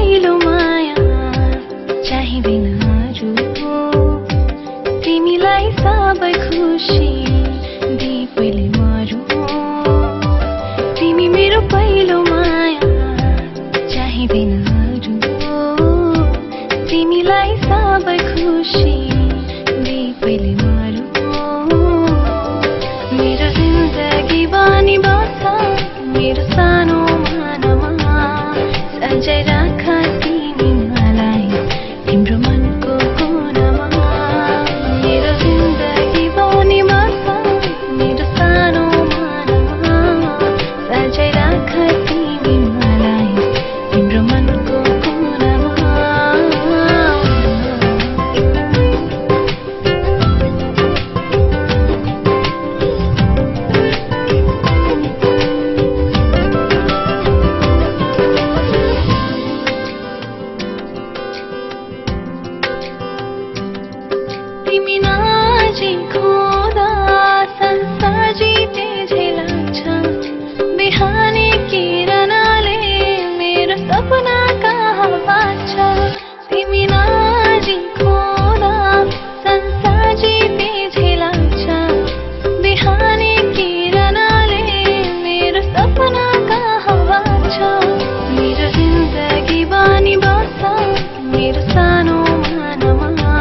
पहिलो माया चाहिँदैन अरू तिमीलाई सबै खुसी दिए पहिले मरु तिमी मेरो पहिलो माया चाहिँदैन अरू तिमीलाई सबै खुसी दिए पहिले मरु मेरो जिन्दगी बानी बस्छ मेरो सानो मानमा सजाय राख तिमी मलाई तिम्रो मनको कोनामा मेरो जिन्दगी बानी बस्छ मेरो सानो मानमा सजाय राख तिमी मलाई तिम्रो मनको कोनामा तिमी नजिखोदा संसार जिते झै लाग्छ बिहानी किरणले मेरो सपना कहाँ बाँच्छ तिमी नजिखोदा संसार जिते झै लाग्छ बिहानी किरणले मेरो सपना कहाँ बाँच्छ मेरो जिन्दगी बानी बस्छ मेरो सानो मानमा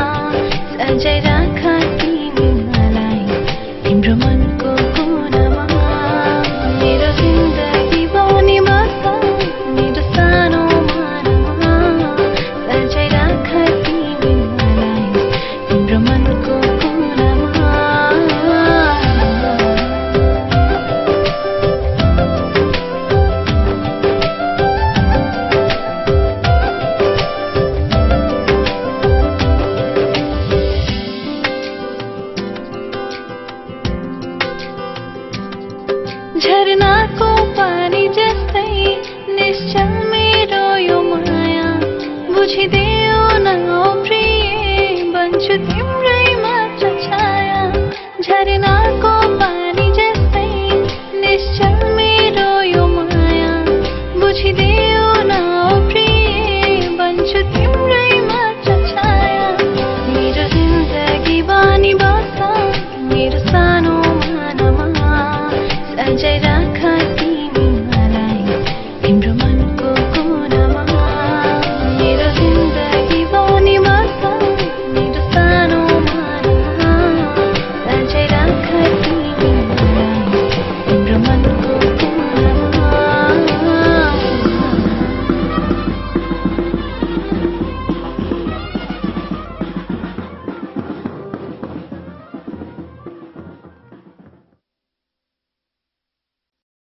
सजाय राख तिमी मलाई तिम्रो मनको कोनामा मेरो जिन्दगी बानी बस्छ मेरो सानो मानमा सजाय राख तिमी मलाई तिम्रो मनको कोनामा झरनाको पानी जस्तै निश्चल मेरो यो माया बुझिदेऊ न ओ प्रिय बन्छु तिम्रै मात्र छाया झरनाको पानी जस्तै निश्चल मेरो यो माया बुझिदेऊ न ओ प्रिय बन्छु तिम्रै मात्र छाया मेरो जिन्दगी बानी बस्छ मेरो सानो मानमा सजाय